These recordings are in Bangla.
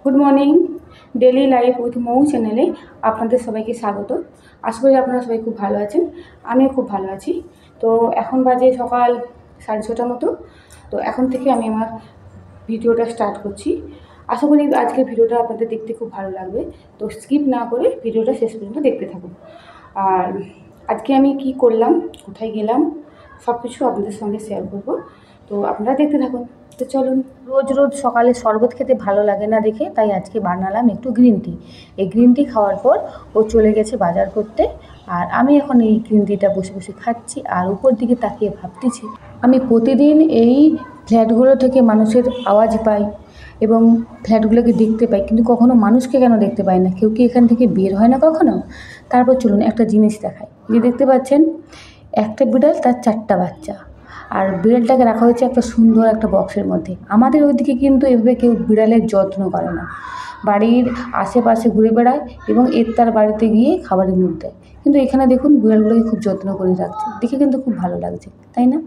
Good morning. Daily life with Mou চ্যানেলে আপনাদের সবাইকে স্বাগত। আশা করি আপনারা সবাই খুব ভালো আছেন, আমিও খুব ভালো আছি। তো এখন বাজে সকাল 6:30 মতো। তো এখন থেকে আমি আমার ভিডিওটা স্টার্ট করছি। আশা করি আজকের ভিডিওটা আপনাদের দেখতে খুব ভালো লাগবে। তো স্কিপ না করে ভিডিওটা শেষ পর্যন্ত দেখতে থাকুন। আর আজকে আমি কি করলাম, কোথায় গেলাম, সব কিছু আপনাদের সঙ্গে শেয়ার করব। তো আপনারা দেখতে থাকুন। তো চলুন। রোজ রোজ সকালে শরবত খেতে ভালো লাগে না দেখে তাই আজকে বানালাম একটু গ্রিন টি। এই গ্রিন টি খাওয়ার পর ও চলে গেছে বাজার করতে, আর আমি এখন এই গ্রিন টিটা বসে বসে খাচ্ছি আর উপর দিকে তাকিয়ে ভাবতেছি আমি প্রতিদিন এই ফ্ল্যাটগুলো থেকে মানুষের আওয়াজ পাই এবং ফ্ল্যাটগুলোকে দেখতে পাই, কিন্তু কখনো মানুষকে কেন দেখতে পাই না? কেউ কি এখান থেকে বের হয় না কখনো? তারপর চলুন একটা জিনিস দেখাই। যে দেখতে পাচ্ছেন একটা বিড়াল, তার 4টা বাচ্চা, আর বিড়ালটাকে রাখা হয়েছে একটা সুন্দর একটা বক্সের মধ্যে। আমাদের ওইদিকে কিন্তু এভাবে কেউ বিড়ালের যত্ন করে না, বাড়ির আশেপাশে ঘুরে বেড়ায় এবং এর তার বাড়িতে গিয়ে খাবারের মুখ দেয়। কিন্তু এখানে দেখুন বিড়ালগুলোকে খুব যত্ন করে রাখছে, দেখে কিন্তু খুব ভালো লাগছে, তাই না?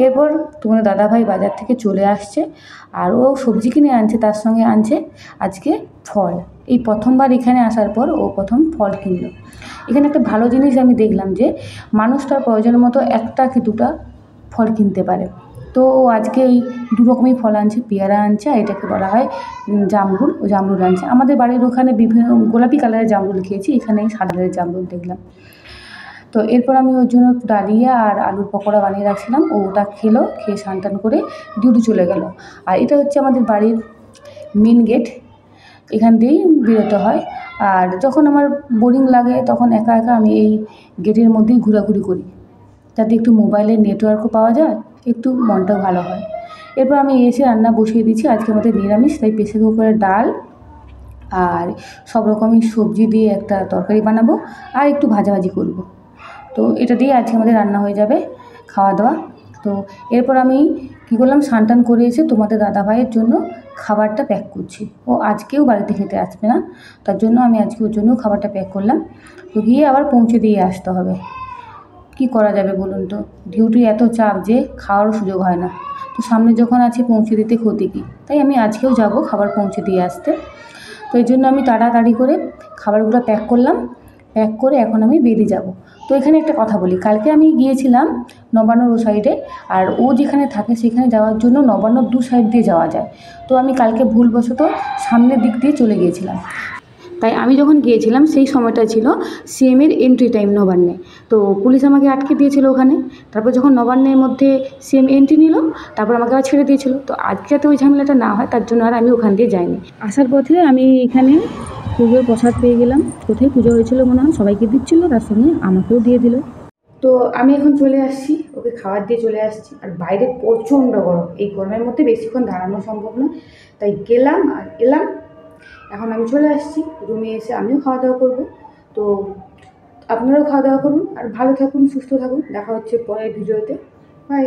এরপর তোমার দাদাভাই বাজার থেকে চলে আসছে, আর ও সবজি কিনে আনছে, তার সঙ্গে আনছে আজকে ফল। এই প্রথমবার এখানে আসার পর ও প্রথম ফল কিনলো। এখানে একটা ভালো জিনিস আমি দেখলাম যে মানুষ তার প্রয়োজন মতো একটা কি দুটা ফল কিনতে পারে। তো ও আজকে এই দু রকমই ফল আনছে, পেয়ারা আনছে আর এটাকে বলা হয় জামরুল। ও জামরুল আনছে। আমাদের বাড়ির ওখানে বিভিন্ন গোলাপি কালারের জামরুল খেয়েছি, এখানে সাদা কালারের জামরুল দেখলাম। তো এরপর আমি ওর জন্য ডালিয়া আর আলুর পকোড়া বানিয়ে রাখছিলাম, ও ওটা খেলো, খেয়ে স্নান টান করে ডিউটি চলে গেল। আর এটা হচ্ছে আমাদের বাড়ির মেন গেট, এখান দিয়েই বেরোতে হয়। আর যখন আমার বোরিং লাগে তখন একা একা আমি এই গেটের মধ্যেই ঘোরাঘুরি করি, যাতে একটু মোবাইলের নেটওয়ার্কও পাওয়া যায়, একটু মনটাও ভালো হয়। এরপর আমি এসে রান্না বসিয়ে দিচ্ছি। আজকে আমাদের নিরামিষ, তাই প্রেসার কুকারে ডাল আর সব রকমই সবজি দিয়ে একটা তরকারি বানাবো আর একটু ভাজাভাজি করব। তো এটা দিয়ে আজকে আমাদের রান্না হয়ে যাবে, খাওয়া দাওয়া। তো এরপর আমি কী করলাম, স্নান টান করে এসে তোমাদের দাদাভাইয়ের জন্য খাবারটা প্যাক করছি। ও আজকেও বাড়িতে খেতে আসবে না, তার জন্য আমি আজকে ওর জন্য খাবারটা প্যাক করলাম। তো গিয়ে আবার পৌঁছে দিয়ে আসতে হবে। কি করা যাবে বলুন তো? ডিউটি এত চাপ যে খাওয়ারও সুযোগ হয় না। তো সামনে যখন আছে পৌঁছে দিতে ক্ষতি কী? তাই আমি আজকেও যাব খাবার পৌঁছে দিয়ে আসতে। তো এই জন্য আমি তাড়াতাড়ি করে খাবারগুলো প্যাক করলাম। প্যাক করে এখন আমি বেরিয়ে যাব। তো এখানে একটা কথা বলি, কালকে আমি গিয়েছিলাম নবান্নর ও সাইডে, আর ও যেখানে থাকে সেখানে যাওয়ার জন্য নবান্নর 2 সাইড দিয়ে যাওয়া যায়। তো আমি কালকে ভুলবশত সামনের দিক দিয়ে চলে গিয়েছিলাম। তাই আমি যখন গিয়েছিলাম সেই সময়টা ছিল সিএমের এন্ট্রি টাইম নবান্নে। তো পুলিশ আমাকে আটকে দিয়েছিল ওখানে। তারপর যখন নবান্নের মধ্যে সিএম এন্ট্রি নিল, তারপর আমাকে আবার ছেড়ে দিয়েছিল। তো আজকে যাতে ওই ঝামেলাটা না হয় তার জন্য আর আমি ওখান দিয়ে যাইনি। আসার পথে আমি এখানে পুজোর প্রসাদ পেয়ে গেলাম। কোথায় পুজো হয়েছিল মনে হয়, সবাইকে দিচ্ছিলো, তার সঙ্গে আমাকেও দিয়ে দিল। তো আমি এখন চলে আসছি, ওকে খাবার দিয়ে চলে আসছি। আর বাইরে প্রচণ্ড গরম, এই গরমের মধ্যে বেশিক্ষণ দাঁড়ানো সম্ভব নয়, তাই গেলাম আর এলাম। এখন আমি চলে আসছি রুমে, এসে আমিও খাওয়া দাওয়া করবো। তো আপনারাও খাওয়া দাওয়া করুন আর ভালো থাকুন, সুস্থ থাকুন। দেখা হচ্ছে পরের ভিডিওতে। বাই।